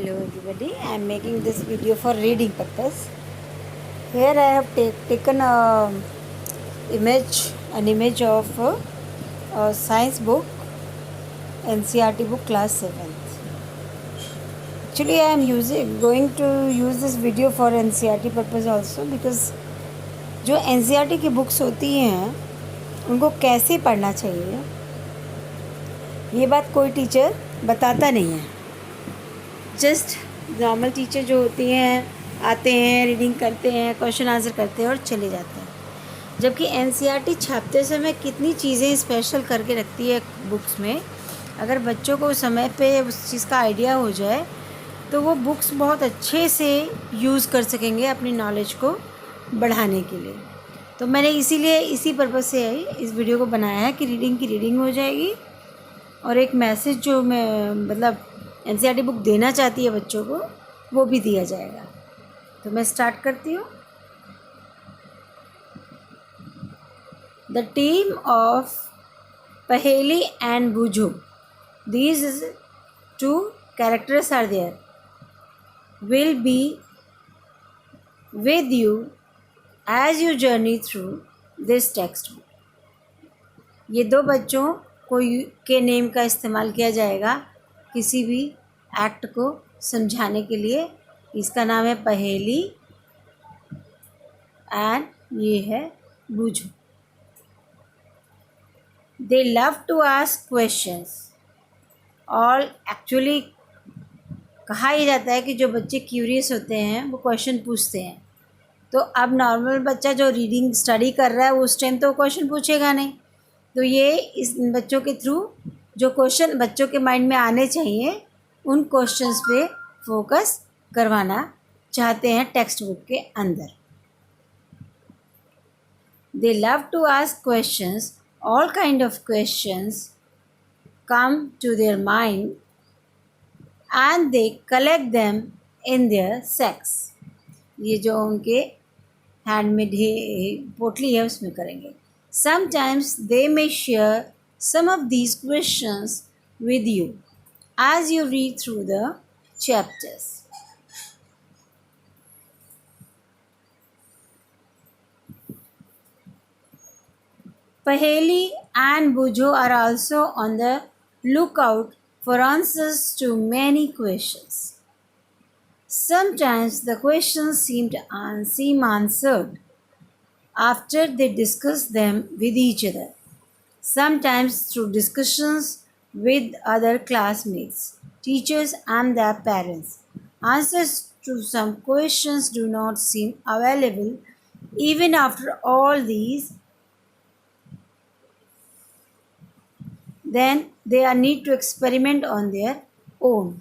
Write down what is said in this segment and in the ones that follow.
Hello everybody, I am making this video for reading purpose. Here I have taken an image of a science book, NCERT book class 7th. Actually I am going to use this video for NCERT purpose also, because जो NCERT की books होती हैं उनको कैसे पढ़ना चाहिए ये बात कोई टीचर बताता नहीं है. जस्ट नॉर्मल टीचर जो होती हैं आते हैं, रीडिंग करते हैं, क्वेश्चन आंसर करते हैं और चले जाते हैं. जबकि एनसीईआरटी छापते समय कितनी चीज़ें स्पेशल करके रखती है बुक्स में. अगर बच्चों को समय पे उस चीज़ का आइडिया हो जाए तो वो बुक्स बहुत अच्छे से यूज़ कर सकेंगे अपनी नॉलेज को बढ़ाने के लिए. तो मैंने इसीलिए इसी पर्पज़ से इस वीडियो को बनाया है कि रीडिंग की रीडिंग हो जाएगी और एक मैसेज जो मैं मतलब एनसीईआरटी बुक देना चाहती है बच्चों को वो भी दिया जाएगा. तो मैं स्टार्ट करती हूँ. द टीम ऑफ पहेली एंड बूझो. These two characters are there will be with you as you journey through this textbook. ये दो बच्चों के नेम का इस्तेमाल किया जाएगा किसी भी एक्ट को समझाने के लिए. इसका नाम है पहेली एंड ये है बूझो. They love to ask questions. और एक्चुअली कहा ही जाता है कि जो बच्चे क्यूरियस होते हैं वो क्वेश्चन पूछते हैं. तो अब नॉर्मल बच्चा जो रीडिंग स्टडी कर रहा है उस टाइम तो क्वेश्चन पूछेगा नहीं. तो ये इस बच्चों के थ्रू जो क्वेश्चन बच्चों के माइंड में आने चाहिए उन क्वेश्चंस पे फोकस करवाना चाहते हैं टेक्स्ट बुक के अंदर. They love to ask questions. All kind of questions come to their mind and they collect them in their sacks. ये जो उनके हैंड में पोटली है उसमें करेंगे. Sometimes they may share some of these questions with you as you read through the chapters. Paheli and Bujo are also on the lookout for answers to many questions. Sometimes the questions seem answered after they discuss them with each other, sometimes through discussions with other classmates, teachers and their parents. Answers to some questions do not seem available even after all these. Then they are need to experiment on their own.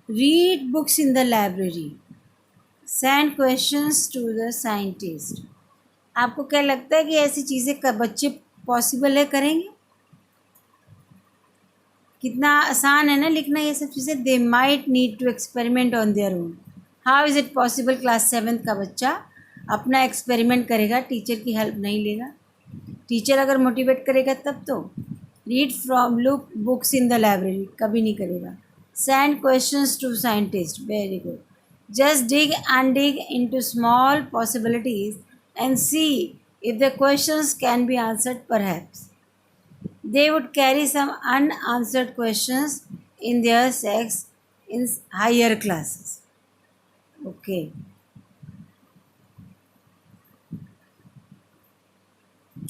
Read books in the library. Send questions to the scientist. आपको क्या लगता है कि ऐसी चीज़ें बच्चे possible है करेंगे? कितना आसान है ना लिखना ये सब चीज़ें. They might need to experiment on their own. How is it possible? Class 7th का बच्चा अपना एक्सपेरिमेंट करेगा, टीचर की हेल्प नहीं लेगा. टीचर अगर मोटिवेट करेगा तब तो. Read from books in the library कभी नहीं करेगा. Send questions to scientists. Very good. Just dig into small possibilities and see if the questions can be answered perhaps. They would carry some unanswered questions in their sacks in higher classes. Okay.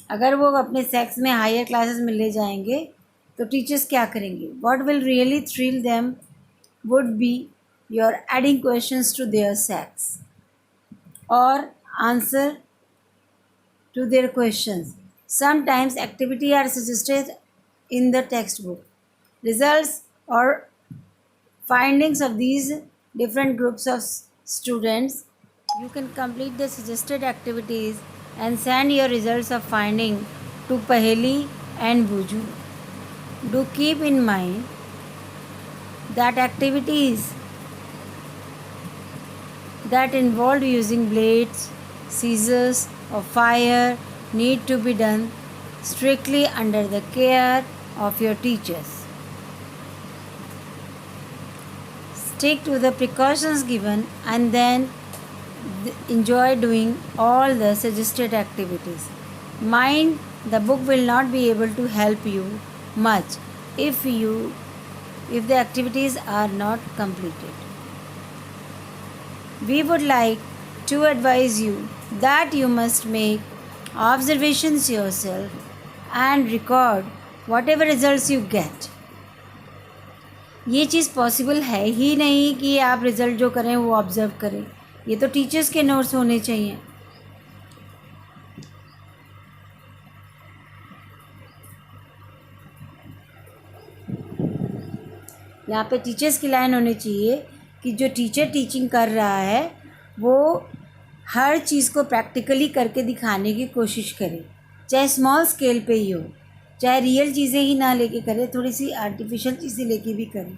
अगर वो अपने sex में higher classes में ले जाएंगे तो teachers क्या करेंगे? What will really thrill them would be your adding questions to their sacks or answer to their questions. Sometimes activities are suggested in the textbook. Results or findings of these different groups of students. You can complete the suggested activities and send your results of finding to Paheli and Buju. Do keep in mind that activities that involved using blades, scissors, or fire need to be done strictly under the care of your teachers. Stick to the precautions given and then enjoy doing all the suggested activities. Mind, the book will not be able to help you much if the activities are not completed. We would like to advise you that you must make observations yourself and record whatever results you get. ये चीज़ possible है ही नहीं कि आप result जो करें वो observe करें. ये तो टीचर्स के नोट्स होने चाहिए. यहाँ पे टीचर्स की लाइन होनी चाहिए कि जो टीचर टीचिंग कर रहा है वो हर चीज़ को प्रैक्टिकली करके दिखाने की कोशिश करे, चाहे स्मॉल स्केल पे ही हो, चाहे रियल चीज़ें ही ना लेके करे, थोड़ी सी आर्टिफिशियल चीज़ें लेके भी करे.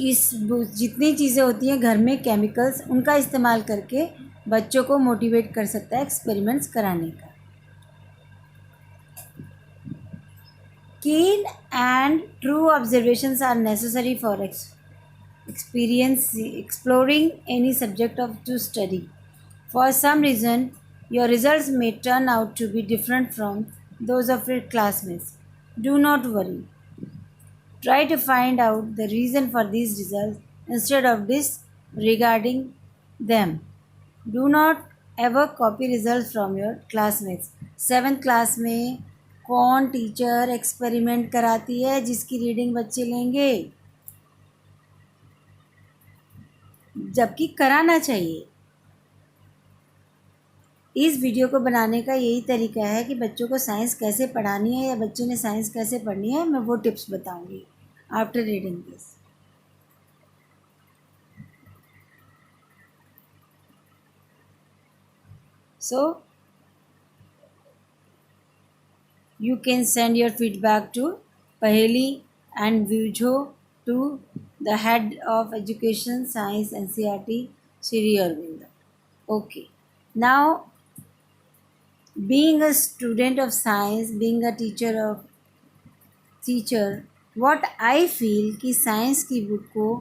इस जितनी चीज़ें होती हैं घर में केमिकल्स, उनका इस्तेमाल करके बच्चों को मोटिवेट कर सकता है एक्सपेरिमेंट्स कराने का. Keen and true observations are necessary for exploring any subject to study. For some reason, your results may turn out to be different from those of your classmates. Do not worry. Try to find out the reason for these results instead of disregarding them. Do not ever copy results from your classmates. 7th class में कौन teacher experiment कराती है जिसकी reading बच्चे लेंगे, जबकि कराना चाहिए. इस वीडियो को बनाने का यही तरीका है कि बच्चों को साइंस कैसे पढ़ानी है या बच्चे ने साइंस कैसे पढ़नी है, मैं वो टिप्स बताऊंगी after reading this. So you can send your feedback to Paheli and Vujo to the head of education science NCERT Shri Aurobindo. Okay, now being a student of science, being a teacher, what I feel कि science की book को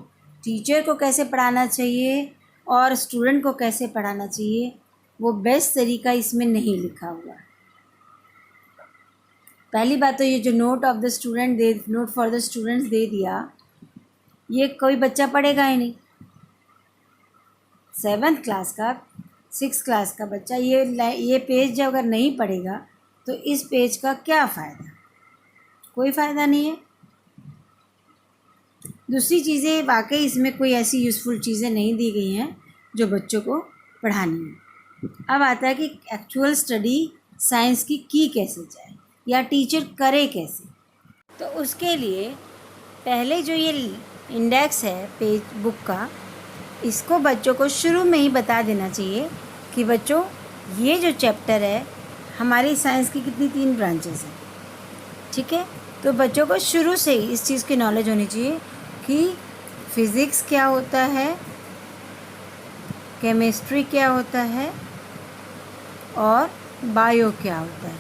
teacher को कैसे पढ़ाना चाहिए और student को कैसे पढ़ाना चाहिए, वो बेस्ट तरीका इसमें नहीं लिखा हुआ. पहली बात तो ये जो note for the students they दिया, ये कोई बच्चा पढ़ेगा ही नहीं. 7th क्लास का 6th क्लास का बच्चा ये पेज जब अगर नहीं पढ़ेगा तो इस पेज का क्या फ़ायदा, कोई फ़ायदा नहीं है. दूसरी चीज़ें, वाकई इसमें कोई ऐसी यूज़फुल चीज़ें नहीं दी गई हैं जो बच्चों को पढ़ानी है. अब आता है कि एक्चुअल स्टडी साइंस की कैसे जाए या टीचर करे कैसे. तो उसके लिए पहले जो ये इंडेक्स है पेज बुक का, इसको बच्चों को शुरू में ही बता देना चाहिए कि बच्चों ये जो चैप्टर है, हमारी साइंस की कितनी 3 ब्रांचेस हैं. ठीक है, तो बच्चों को शुरू से ही इस चीज़ की नॉलेज होनी चाहिए कि फिज़िक्स क्या होता है, केमिस्ट्री क्या होता है और बायो क्या होता है.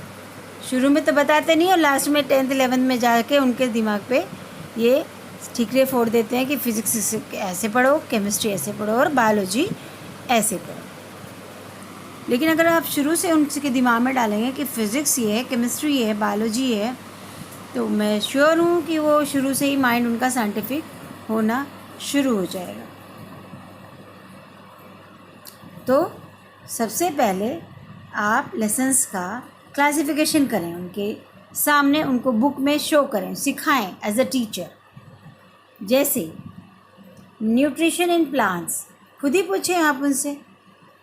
शुरू में तो बताते नहीं और लास्ट में 10th 11th में जाके उनके दिमाग पे ये ठीकरे फोड़ देते हैं कि फ़िज़िक्स ऐसे पढ़ो, केमिस्ट्री ऐसे पढ़ो और बायोलॉजी ऐसे पढ़ो. लेकिन अगर आप शुरू से उनके दिमाग में डालेंगे कि फ़िज़िक्स ये है, केमिस्ट्री ये है, बायोलॉजी है, तो मैं श्योर हूँ कि वो शुरू से ही माइंड उनका साइंटिफिक होना शुरू हो जाएगा. तो सबसे पहले आप लेसन्स का क्लासिफिकेशन करें, उनके सामने उनको बुक में शो करें, सिखाएं एज अ टीचर. जैसे न्यूट्रिशन इन प्लांट्स, खुद ही पूछें आप उनसे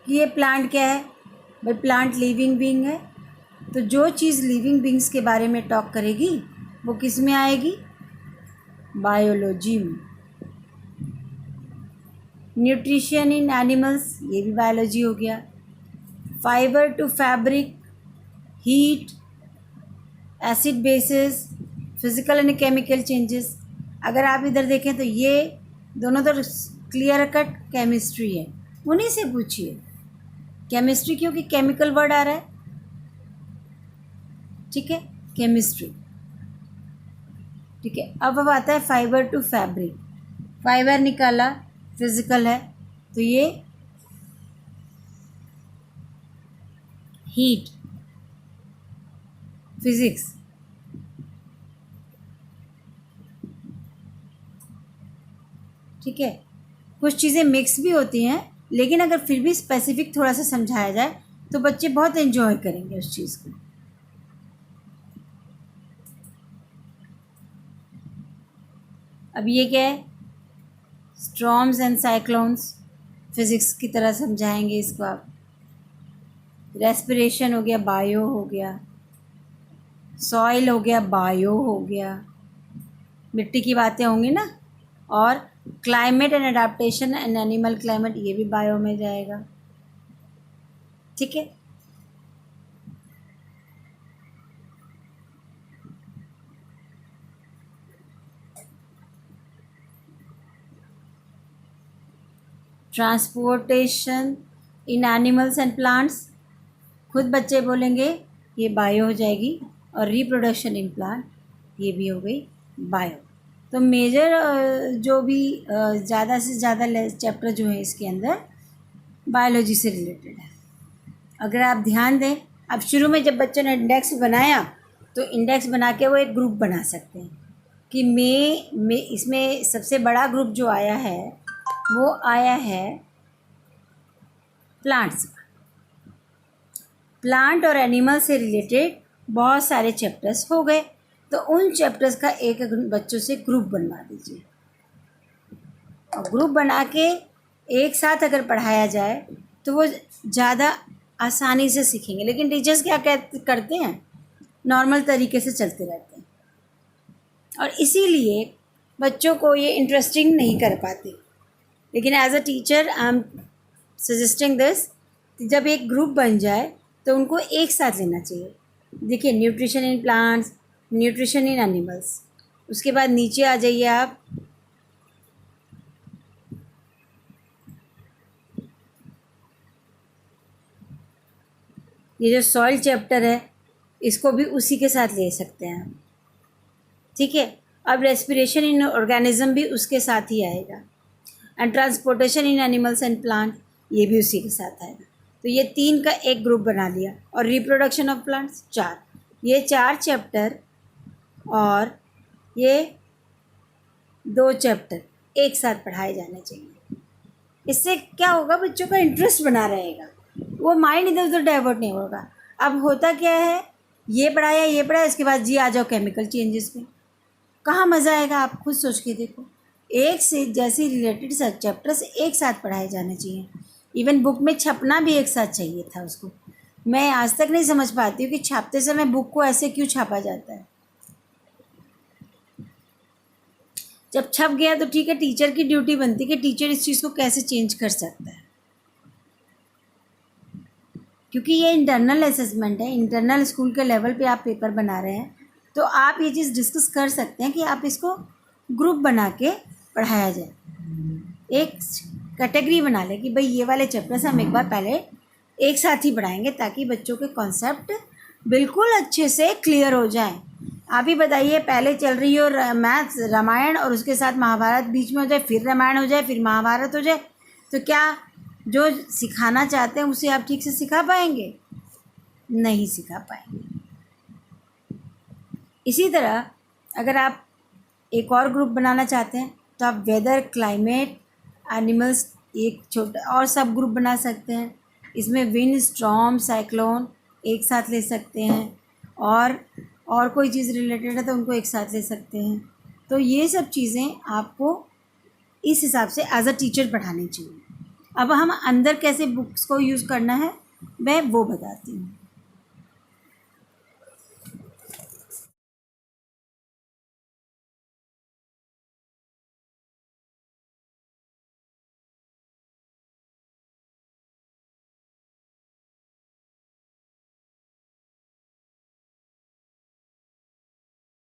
कि ये प्लांट क्या है. भाई प्लांट लिविंग बीइंग है, तो जो चीज़ लिविंग बीइंग्स के बारे में टॉक करेगी वो किस में आएगी, बायोलॉजी में. न्यूट्रिशन इन एनिमल्स, ये भी बायोलॉजी हो गया. Fibre to fabric, heat, acid bases, physical and chemical changes. अगर आप इधर देखें तो ये दोनों तो क्लियर कट केमिस्ट्री है. उन्हीं से पूछिए। केमिस्ट्री क्योंकि केमिकल वर्ड आ रहा है, ठीक है, केमिस्ट्री। ठीक है, अब आता है फाइबर टू फैब्रिक। फाइबर निकाला, फिजिकल है, तो ये हीट, फिजिक्स। ठीक है, कुछ चीज़ें मिक्स भी होती हैं, लेकिन अगर फिर भी स्पेसिफिक थोड़ा सा समझाया जाए तो बच्चे बहुत एंजॉय करेंगे उस चीज़ को। अब ये क्या है, स्टॉर्म्स एंड साइक्लोन्स, फिजिक्स की तरह समझाएंगे इसको आप। रेस्पिरेशन हो गया, बायो हो गया, सॉइल हो गया, बायो हो गया, मिट्टी की बातें होंगी ना, और climate and adaptation and animal climate, ये भी बायो में जाएगा। ठीक है, transportation in animals and plants, खुद बच्चे बोलेंगे ये बायो हो जाएगी, और रिप्रोडक्शन इन प्लांट, ये भी हो गई बायो। तो मेजर जो भी ज़्यादा से ज़्यादा चैप्टर जो है इसके अंदर बायोलॉजी से रिलेटेड है। अगर आप ध्यान दें, अब शुरू में जब बच्चों ने इंडेक्स बनाया तो इंडेक्स बना के वो एक ग्रुप बना सकते हैं कि मैं इसमें सबसे बड़ा ग्रुप जो आया है वो आया है प्लांट्स का। प्लांट और एनिमल से रिलेटेड बहुत सारे चैप्टर्स हो गए, तो उन चैप्टर्स का एक बच्चों से ग्रुप बनवा दीजिए, और ग्रुप बना के एक साथ अगर पढ़ाया जाए तो वो ज़्यादा आसानी से सीखेंगे। लेकिन टीचर्स क्या करते हैं, नॉर्मल तरीके से चलते रहते हैं, और इसीलिए बच्चों को ये इंटरेस्टिंग नहीं कर पाते। लेकिन as a teacher I am suggesting this, जब एक ग्रुप बन जाए तो उनको एक साथ लेना चाहिए। देखिए, nutrition in plants, nutrition in animals, उसके बाद नीचे आ जाइए आप, ये जो सॉइल चैप्टर है इसको भी उसी के साथ ले सकते हैं आप। ठीक है, अब रेस्पिरेशन इन ऑर्गेनिज्म भी उसके साथ ही आएगा, and transportation in animals and plant, ये भी उसी के साथ आएगा। तो ये 3 का एक ग्रुप बना लिया, और रिप्रोडक्शन ऑफ प्लांट्स 4, ये 4 चैप्टर और ये 2 चैप्टर एक साथ पढ़ाए जाने चाहिए। इससे क्या होगा, बच्चों का इंटरेस्ट बना रहेगा, वो माइंड इधर उधर डाइवर्ट नहीं होगा। अब होता क्या है, ये पढ़ाया, इसके बाद जी आ जाओ केमिकल चेंजेस पे, कहाँ मज़ा आएगा, आप खुद सोच के देखो। एक से जैसे रिलेटेड सब चैप्टर्स एक साथ पढ़ाए जाने चाहिए। इवन बुक में छपना भी एक साथ चाहिए था उसको। मैं आज तक नहीं समझ पाती हूँ कि छापते समय बुक को ऐसे क्यों छापा जाता है। जब छप गया तो ठीक है, टीचर की ड्यूटी बनती है कि टीचर इस चीज़ को कैसे चेंज कर सकता है, क्योंकि ये इंटरनल असेसमेंट है, इंटरनल स्कूल के लेवल पे आप पेपर बना रहे हैं, तो आप ये चीज़ डिस्कस कर सकते हैं कि आप इसको ग्रुप बना के पढ़ाया जाए। एक कैटेगरी बना लें कि भाई ये वाले चैप्टर्स हम एक बार पहले एक साथ ही पढ़ाएंगे, ताकि बच्चों के कॉन्सेप्ट बिल्कुल अच्छे से क्लियर हो जाएं। आप ही बताइए, पहले चल रही हो मैथ्स, रामायण, और उसके साथ महाभारत बीच में हो जाए, फिर रामायण हो जाए, फिर महाभारत हो जाए, तो क्या जो सिखाना चाहते हैं उसे आप ठीक से सिखा पाएंगे? नहीं सिखा पाएंगे। इसी तरह अगर आप एक और ग्रुप बनाना चाहते हैं तो आप वेदर, क्लाइमेट, एनिमल्स एक छोटा और सब ग्रुप बना सकते हैं। इसमें विंड, स्टॉर्म, साइक्लोन एक साथ ले सकते हैं, और कोई चीज़ रिलेटेड है तो उनको एक साथ ले सकते हैं। तो ये सब चीज़ें आपको इस हिसाब से एज अ टीचर पढ़ानी चाहिए। अब हम अंदर कैसे बुक्स को यूज़ करना है मैं वो बताती हूँ।